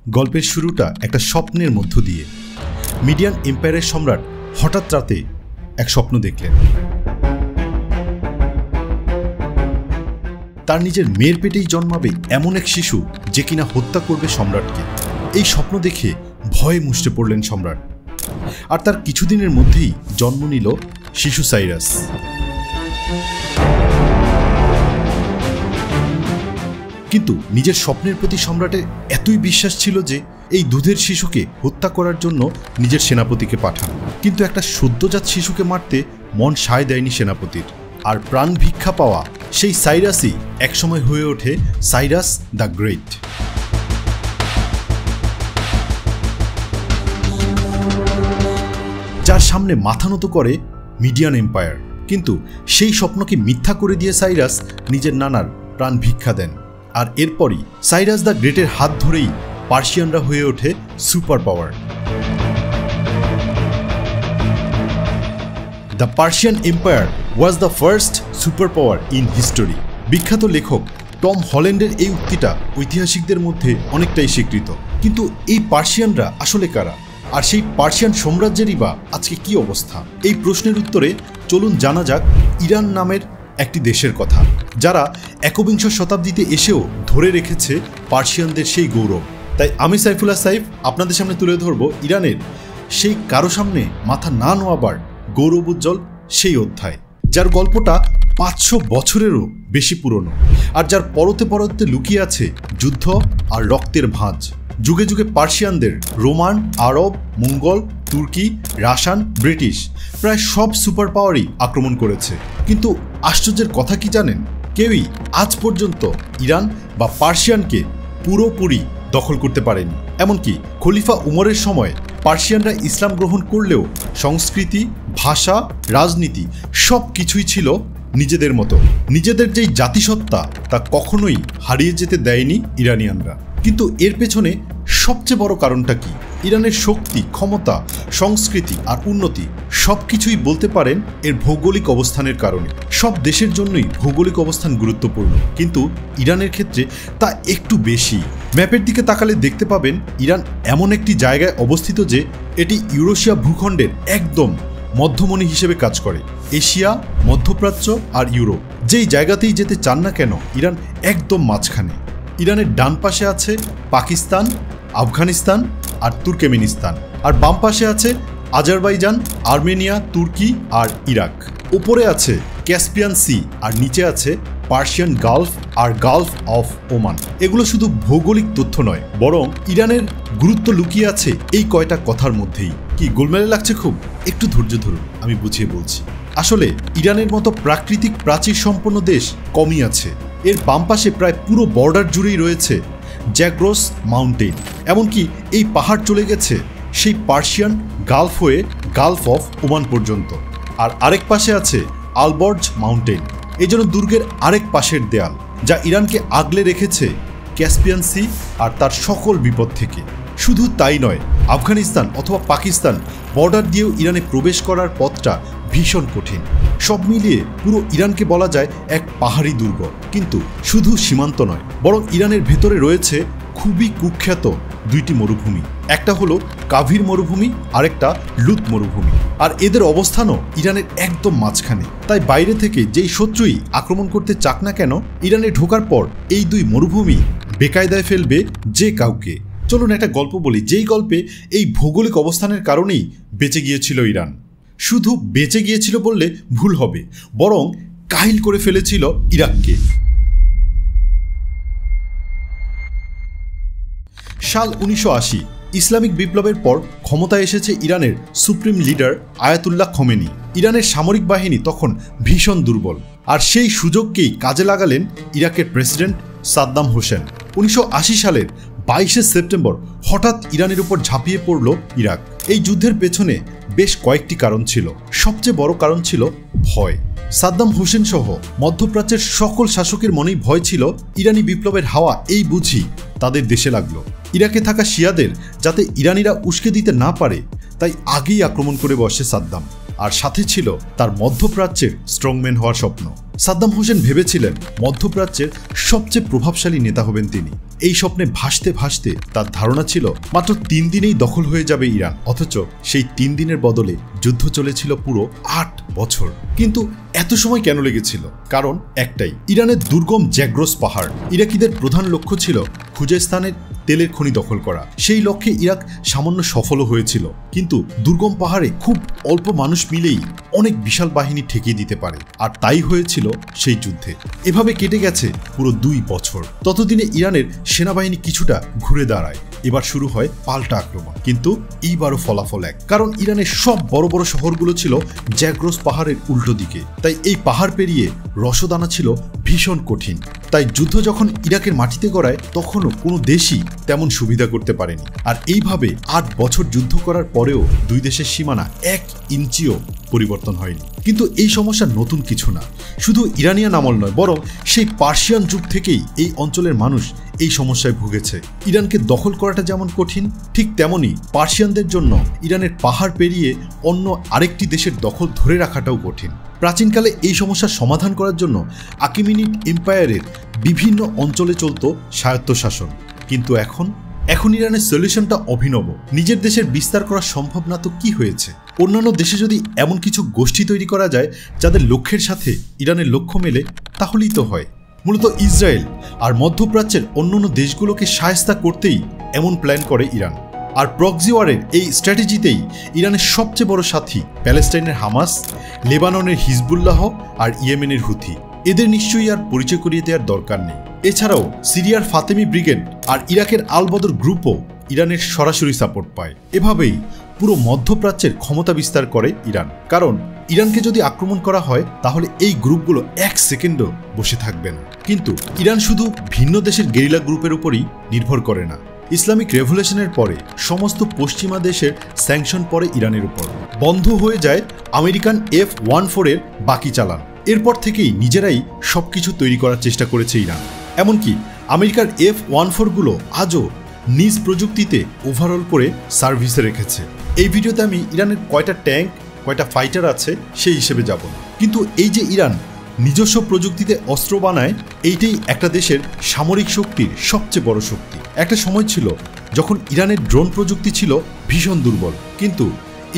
গল্পের শুরুটা একটা স্বপ্নের মধ্য দিয়ে। মিডিয়ান এম্পায়ারের সম্রাট হঠাৎ রাতে এক স্বপ্ন দেখলেন। তার নিজের মেয়ের পেটেই জন্মাবে এমন এক শিশু যে কিনা হত্যা করবে সম্রাটকে। এই স্বপ্ন দেখে ভয়ে মুষড়ে পড়লেন সম্রাট। আর তার কিছুদিনের মধ্যেই জন্ম নিল শিশু সাইরাস। কিন্তু নিজের স্বপ্নের প্রতি সম্রাটের এতই বিশ্বাস ছিল যে এই দুধের শিশুকে হত্যা করার জন্য নিজের সেনাপতিকে পাঠান। কিন্তু একটা সদ্যজাত শিশুকে মারতে মন সায় দেয়নি সেনাপতির। আর প্রাণ ভিক্ষা পাওয়া সেই সাইরাসই একসময় হয়ে ওঠে সাইরাস দ্য গ্রেট। যার সামনে মাথা নত করে মিডিয়ান এম্পায়ার। কিন্তু সেই স্বপ্নকে মিথ্যা করে দিয়ে সাইরাস নিজের নানার প্রাণ ভিক্ষা দেন। আর এরপরই সাইরাস দ্য গ্রেটের হাত ধরেই পার্সিয়ানরা হয়ে ওঠে super power. The Persian empire was the first super power in history. বিখ্যাত লেখক টম হল্যান্ডের এই উক্তিটা ঐতিহাসিকদের মধ্যে অনেকটাই স্বীকৃত। কিন্তু এই পার্সিয়ানরা আসলে কারা? আর সেই পার্সিয়ান সাম্রাজ্যেরই বা আজকে কি অবস্থা? এই প্রশ্নের উত্তরে চলুন জানা যাক ইরান নামের একটি দেশের কথা, যারা একবিংশ শতাব্দীতে এসেও ধরে রেখেছে পার্সিয়ানদের সেই গৌরব। তাই আমি সাইফুল্লাহ সাইফ আপনাদের সামনে তুলে ধরব ইরানের সেই কারো সামনে মাথা না নোয়াবার গৌরব উজ্জ্বল সেই অধ্যায়, যার গল্পটা 500 বছরেরও বেশি পুরনো, আর যার পরতে পরতে লুকিয়ে আছে যুদ্ধ আর রক্তের ভাঁজ। যুগে যুগে পার্সিয়ানদের রোমান, আরব, মঙ্গল, তুর্কি, রাশান, ব্রিটিশ প্রায় সব সুপার পাওয়ারই আক্রমণ করেছে। কিন্তু আশ্চর্যের কথা কি জানেন? কেউই আজ পর্যন্ত ইরান বা পার্সিয়ানকে পুরোপুরি দখল করতে পারেনি। এমনকি খলিফা উমরের সময় পার্সিয়ানরা ইসলাম গ্রহণ করলেও সংস্কৃতি, ভাষা, রাজনীতি সব কিছুই ছিল নিজেদের মতো। নিজেদের যেই জাতিসত্তা তা কখনোই হারিয়ে যেতে দেয়নি ইরানিয়ানরা। কিন্তু এর পেছনে সবচেয়ে বড় কারণটা কি? ইরানের শক্তি, ক্ষমতা, সংস্কৃতি আর উন্নতি সব কিছুই বলতে পারেন এর ভৌগোলিক অবস্থানের কারণে। সব দেশের জন্যই ভৌগোলিক অবস্থান গুরুত্বপূর্ণ, কিন্তু ইরানের ক্ষেত্রে তা একটু বেশি। ম্যাপের দিকে তাকালে দেখতে পাবেন ইরান এমন একটি জায়গায় অবস্থিত যে এটি ইউরেশিয়া ভূখণ্ডের একদম মধ্যমণি হিসেবে কাজ করে। এশিয়া, মধ্যপ্রাচ্য আর ইউরোপ যেই জায়গাতেই যেতে চান না কেন, ইরান একদম মাঝখানে। ইরানের ডান পাশে আছে পাকিস্তান, আফগানিস্তান আর তুর্কমেনিস্তান, আর বাম পাশে আছে আজারবাইজান, আর্মেনিয়া, তুর্কি আর ইরাক। উপরে আছে ক্যাসপিয়ান সি, আর নিচে আছে পার্সিয়ান গালফ আর গালফ অফ ওমান। এগুলো শুধু ভৌগোলিক তথ্য নয়, বরং ইরানের গুরুত্ব লুকিয়ে আছে এই কয়টা কথার মধ্যেই। কি গোলমেলে লাগছে খুব? একটু ধৈর্য ধরুন, আমি বুঝিয়ে বলছি। আসলে ইরানের মতো প্রাকৃতিক প্রাচীর সম্পন্ন দেশ কমই আছে। এর বাম পাশে প্রায় পুরো বর্ডার জুড়েই রয়েছে জ্যাগ্রোস মাউন্টেন। এমনকি এই পাহাড় চলে গেছে সেই পার্সিয়ান গালফ হয়ে গালফ অফ ওমান পর্যন্ত। আর আরেক পাশে আছে আলবর্জ মাউন্টেন, এই জন্য দুর্গের আরেক পাশের দেয়াল, যা ইরানকে আগলে রেখেছে ক্যাসপিয়ান সি আর তার সকল বিপদ থেকে। শুধু তাই নয়, আফগানিস্তান অথবা পাকিস্তান বর্ডার দিয়েও ইরানে প্রবেশ করার পথটা ভীষণ কঠিন। সব মিলিয়ে পুরো ইরানকে বলা যায় এক পাহাড়ি দুর্গ। কিন্তু শুধু সীমান্ত নয়, বরং ইরানের ভেতরে রয়েছে খুবই কুখ্যাত দুইটি মরুভূমি। একটা হলো কাভির মরুভূমি, আরেকটা লুত মরুভূমি। আর এদের অবস্থানও ইরানের একদম মাঝখানে। তাই বাইরে থেকে যেই শত্রুই আক্রমণ করতে চাক না কেন, ইরানে ঢোকার পর এই দুই মরুভূমি বেকায়দায় ফেলবে যে কাউকে। চলুন একটা গল্প বলি, যেই গল্পে এই ভৌগোলিক অবস্থানের কারণেই বেঁচে গিয়েছিল ইরান। শুধু বেঁচে গিয়েছিল বললে ভুল হবে, বরং কাহিল করে ফেলেছিল ইরাককে। সাল 1980, ইসলামিক বিপ্লবের পর ক্ষমতায় এসেছে ইরানের সুপ্রিম লিডার আয়াতুল্লাহ খোমেনি। ইরানের সামরিক বাহিনী তখন ভীষণ দুর্বল, আর সেই সুযোগকেই কাজে লাগালেন ইরাকের প্রেসিডেন্ট সাদ্দাম হোসেন। 1980 সালের 22শে সেপ্টেম্বর হঠাৎ ইরানের উপর ঝাঁপিয়ে পড়ল ইরাক। এই যুদ্ধের পেছনে বেশ কয়েকটি কারণ ছিল। সবচেয়ে বড় কারণ ছিল ভয়। সাদ্দাম হোসেন সহ মধ্যপ্রাচ্যের সকল শাসকের মনেই ভয় ছিল ইরানি বিপ্লবের হাওয়া এই বুঝি তাদের দেশে লাগলো। ইরাকে থাকা শিয়াদের যাতে ইরানিরা উস্কে দিতে না পারে, তাই আগেই আক্রমণ করে বসে সাদ্দাম। আর সাথে ছিল তার মধ্যপ্রাচ্যের স্ট্রংম্যান হওয়ার স্বপ্ন। সাদ্দাম হোসেন ভেবেছিলেন মধ্যপ্রাচ্যের সবচেয়ে প্রভাবশালী নেতা হবেন তিনি। এই স্বপ্নে ভাসতে ভাসতে তার ধারণা ছিল মাত্র 3 দিনেই দখল হয়ে যাবে ইরান, অথচ সেই 3 দিনের বদলে যুদ্ধ চলেছিল পুরো 8 বছর। কিন্তু এত সময় কেন লেগেছিল? কারণ একটাই, ইরানের দুর্গম জ্যাগ্রস পাহাড়। ইরাকিদের প্রধান লক্ষ্য ছিল খুজেস্তানের তেলের খনি দখল করা। সেই লক্ষ্যে ইরাক সামান্য সফলও হয়েছিল, কিন্তু দুর্গম পাহাড়ে খুব অল্প মানুষ মিলেই অনেক বিশাল বাহিনী ঠেকিয়ে দিতে পারে, আর তাই হয়েছিল সেই যুদ্ধে। এভাবে কেটে গেছে পুরো 2 বছর। ততদিনে ইরানের সেনাবাহিনী কিছুটা ঘুরে দাঁড়ায়। এবার শুরু হয় পাল্টা আক্রমণ, কিন্তু এইবারও ফলাফল এক, কারণ ইরানের সব বড় বড় শহরগুলো ছিল জ্যাগ্রস পাহাড়ের উল্টো দিকে। তাই এই পাহাড় পেরিয়ে রসদ আনা ছিল ভীষণ কঠিন। তাই যুদ্ধ যখন ইরাকের মাটিতে গড়ায়, তখনও কোনো দেশই তেমন সুবিধা করতে পারেনি। আর এইভাবে 8 বছর যুদ্ধ করার পরেও 2 দেশের সীমানা 1 ইঞ্চিও পরিবর্তন হয়নি। কিন্তু এই সমস্যা নতুন কিছু না, শুধু ইরানিয়ান আমল নয়, বরং সেই পার্সিয়ান যুগ থেকেই এই অঞ্চলের মানুষ এই সমস্যায় ভুগেছে। ইরানকে দখল করাটা যেমন কঠিন, ঠিক তেমনই পার্সিয়ানদের জন্য ইরানের পাহাড় পেরিয়ে অন্য আরেকটি দেশের দখল ধরে রাখাটাও কঠিন। প্রাচীনকালে এই সমস্যার সমাধান করার জন্য আকিমিনিড এম্পায়ারের বিভিন্ন অঞ্চলে চলত স্বায়ত্তশাসন, কিন্তু এখন ইরানের সলিউশনটা অভিনব। নিজের দেশের বিস্তার করা সম্ভব না তো কি হয়েছে? অন্যান্য দেশে যদি এমন কিছু গোষ্ঠী তৈরি করা যায় যাদের লক্ষ্যের সাথে ইরানের লক্ষ্য মেলে, তাহলেই তো হয়। মূলত ইসরায়েল আর মধ্যপ্রাচ্যের অন্যান্য দেশগুলোকে শায়েস্তা করতেই এমন প্ল্যান করে ইরান। আর প্রক্সি ওয়ারের এই স্ট্র্যাটেজিতেই ইরানের সবচেয়ে বড় সাথী প্যালেস্টাইনের হামাস, লেবাননের হিজবুল্লাহ আর ইয়েমেনের হুথি। এদের নিশ্চয়ই আর পরিচয় করিয়ে দেওয়ার দরকার নেই। এছাড়াও সিরিয়ার ফাতেমি ব্রিগেড আর ইরাকের আল বদর গ্রুপও ইরানের সরাসরি সাপোর্ট পায়। এভাবেই পুরো মধ্যপ্রাচ্যের ক্ষমতা বিস্তার করে ইরান। কারণ ইরানকে যদি আক্রমণ করা হয়, তাহলে এই গ্রুপগুলো 1 সেকেন্ডও বসে থাকবে না। কিন্তু ইরান শুধু ভিন্ন দেশের গেরিলা গ্রুপের উপরই নির্ভর করে না। ইসলামিক রেভলিউশনের পরে সমস্ত পশ্চিমা দেশের স্যাংশন পড়ে ইরানের উপর। বন্ধ হয়ে যায় আমেরিকান F-14 এর বাকি চালান। এরপর থেকেই নিজেরাই সবকিছু তৈরি করার চেষ্টা করেছে ইরান। এমনকি আমেরিকার F-14 গুলো আজও নিজ প্রযুক্তিতে ওভারঅল করে সার্ভিসে রেখেছে। এই ভিডিওতে আমি ইরানের কয়টা ট্যাঙ্ক, কয়টা ফাইটার আছে সেই হিসেবে যাব না, কিন্তু এই যে ইরান নিজস্ব প্রযুক্তিতে অস্ত্র বানায়, এইটাই একটা দেশের সামরিক শক্তির সবচেয়ে বড় শক্তি। একটা সময় ছিল যখন ইরানের ড্রোন প্রযুক্তি ছিল ভীষণ দুর্বল, কিন্তু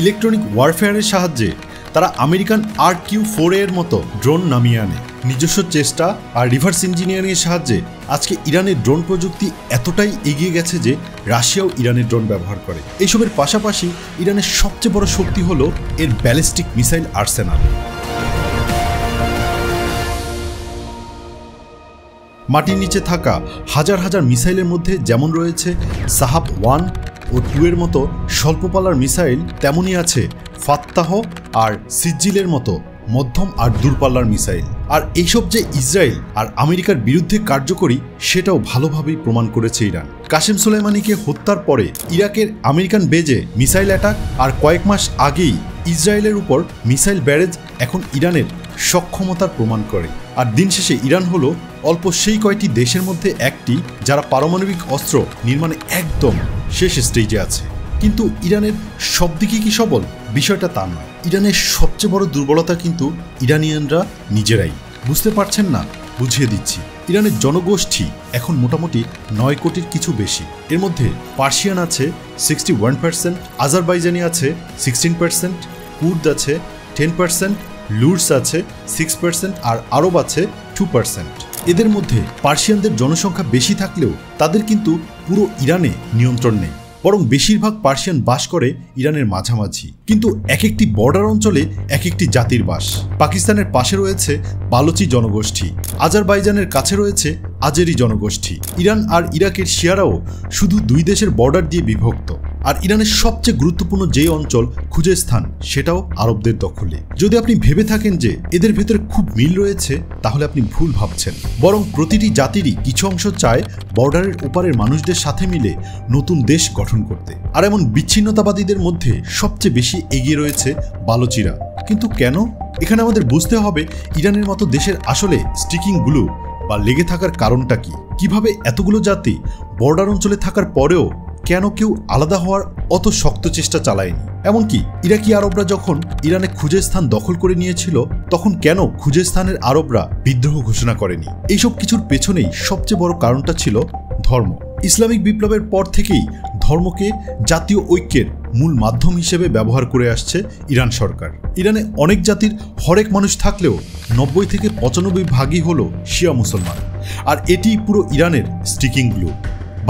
ইলেকট্রনিক ওয়ারফেয়ারের সাহায্যে তারা আমেরিকান RQ-4 এর মতো ড্রোন নামিয়ে আনে। নিজস্ব চেষ্টা আর রিভার্স ইঞ্জিনিয়ারিংয়ের সাহায্যে আজকে ইরানের ড্রোন প্রযুক্তি এতটাই এগিয়ে গেছে যে রাশিয়াও ইরানের ড্রোন ব্যবহার করে। এইসবের পাশাপাশি ইরানের সবচেয়ে বড় শক্তি হলো এর ব্যালিস্টিক মিসাইল আর্সেনাল। মাটির নিচে থাকা হাজার হাজার মিসাইলের মধ্যে যেমন রয়েছে সাহাব 1 ও 2 এর মতো স্বল্পপাল্লার মিসাইল, তেমনই আছে ফাত্তাহ আর সিজ্জিলের মতো মধ্যম আর দূরপাল্লার মিসাইল। আর এইসব যে ইসরায়েল আর আমেরিকার বিরুদ্ধে কার্যকরী, সেটাও ভালোভাবেই প্রমাণ করেছে ইরান। কাসেম সোলাইমানিকে হত্যার পরে ইরাকের আমেরিকান বেজে মিসাইল অ্যাটাক, আর কয়েক মাস আগেই ইসরায়েলের উপর মিসাইল ব্যারেজ এখন ইরানের সক্ষমতার প্রমাণ করে। আর দিন শেষে ইরান হলো অল্প সেই কয়টি দেশের মধ্যে একটি যারা পারমাণবিক অস্ত্র নির্মাণে একদম শেষ স্টেজে আছে। কিন্তু ইরানের সব দিকে কি সবল? বিষয়টা তা নয়। ইরানের সবচেয়ে বড় দুর্বলতা কিন্তু ইরানিয়ানরা নিজেরাই। বুঝতে পারছেন না? বুঝিয়ে দিচ্ছি। ইরানের জনগোষ্ঠী এখন মোটামুটি 9 কোটির কিছু বেশি। এর মধ্যে পার্সিয়ান আছে 61%, আজারবাইজানি আছে 16%, কুর্দ আছে 10%, লুরস আছে 6% আর আরব আছে 2%। এদের মধ্যে পার্সিয়ানদের জনসংখ্যা বেশি থাকলেও তাদের কিন্তু পুরো ইরানে নিয়ন্ত্রণ নেই, বরং বেশিরভাগ পার্সিয়ান বাস করে ইরানের মাঝামাঝি। কিন্তু এক একটি বর্ডার অঞ্চলে এক একটি জাতির বাস। পাকিস্তানের পাশে রয়েছে বালোচি জনগোষ্ঠী, আজারবাইজানের কাছে রয়েছে আজেরি জনগোষ্ঠী। ইরান আর ইরাকের শিয়ারাও শুধু 2 দেশের বর্ডার দিয়ে বিভক্ত। আর ইরানের সবচেয়ে গুরুত্বপূর্ণ যে অঞ্চল খুজেস্তান, সেটাও আরবদের দখলে। যদি আপনি ভেবে থাকেন যে এদের ভেতরে খুব মিল রয়েছে, তাহলে আপনি ভুল ভাবছেন। বরং প্রতিটি জাতিরই কিছু অংশ চায় বর্ডারের ওপারের মানুষদের সাথে মিলে নতুন দেশ গঠন করতে। আর এমন বিচ্ছিন্নতাবাদীদের মধ্যে সবচেয়ে বেশি এগিয়ে রয়েছে বালোচিরা। কিন্তু কেন? এখানে আমাদের বুঝতে হবে ইরানের মতো দেশের আসলে স্টিকিং গ্লু বা লেগে থাকার কারণটা কি। কিভাবে এতগুলো জাতি বর্ডার অঞ্চলে থাকার পরেও কেন কেউ আলাদা হওয়ার অত শক্ত চেষ্টা চালায়নি। এমনকি ইরাকি আরবরা যখন ইরানে খুজেস্তান দখল করে নিয়েছিল তখন কেন খুজেস্তানের আরবরা বিদ্রোহ ঘোষণা করেনি। এইসব কিছুর পেছনেই সবচেয়ে বড় কারণটা ছিল ধর্ম। ইসলামিক বিপ্লবের পর থেকেই ধর্মকে জাতীয় ঐক্যের মূল মাধ্যম হিসেবে ব্যবহার করে আসছে ইরান সরকার। ইরানে অনেক জাতির হরেক মানুষ থাকলেও 90 থেকে 95 ভাগই হলো শিয়া মুসলমান, আর এটি পুরো ইরানের স্টিকিং গ্লু।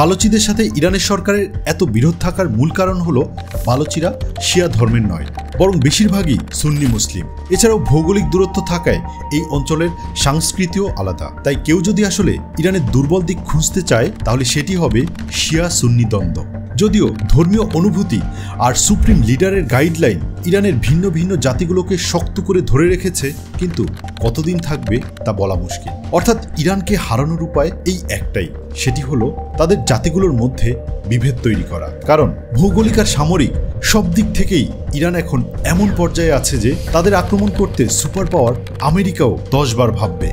বালোচিদের সাথে ইরানের সরকারের এত বিরোধ থাকার মূল কারণ হলো বালোচিরা শিয়া ধর্মের নয়, বরং বেশিরভাগই সুন্নি মুসলিম। এছাড়াও ভৌগোলিক দূরত্ব থাকায় এই অঞ্চলের সংস্কৃতিও আলাদা। তাই কেউ যদি আসলে ইরানের দুর্বল দিক খুঁজতে চায় তাহলে সেটি হবে শিয়া সুন্নি দ্বন্দ্ব। যদিও ধর্মীয় অনুভূতি আর সুপ্রিম লিডারের গাইডলাইন ইরানের ভিন্ন ভিন্ন জাতিগুলোকে শক্ত করে ধরে রেখেছে, কিন্তু কতদিন থাকবে তা বলা মুশকিল। অর্থাৎ ইরানকে হারানোর উপায় এই একটাই, সেটি হলো তাদের জাতিগুলোর মধ্যে বিভেদ তৈরি করা। কারণ ভৌগোলিক আর সামরিক সব দিক থেকেই ইরান এখন এমন পর্যায়ে আছে যে তাদের আক্রমণ করতে সুপার পাওয়ার আমেরিকাও 10 বার ভাববে।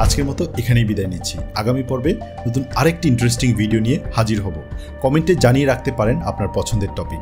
আজকের মতো এখানেই বিদায় নিচ্ছি। আগামী পর্বে নতুন আরেকটি ইন্টারেস্টিং ভিডিও নিয়ে হাজির হব। কমেন্টে জানিয়ে রাখতে পারেন আপনার পছন্দের টপিক।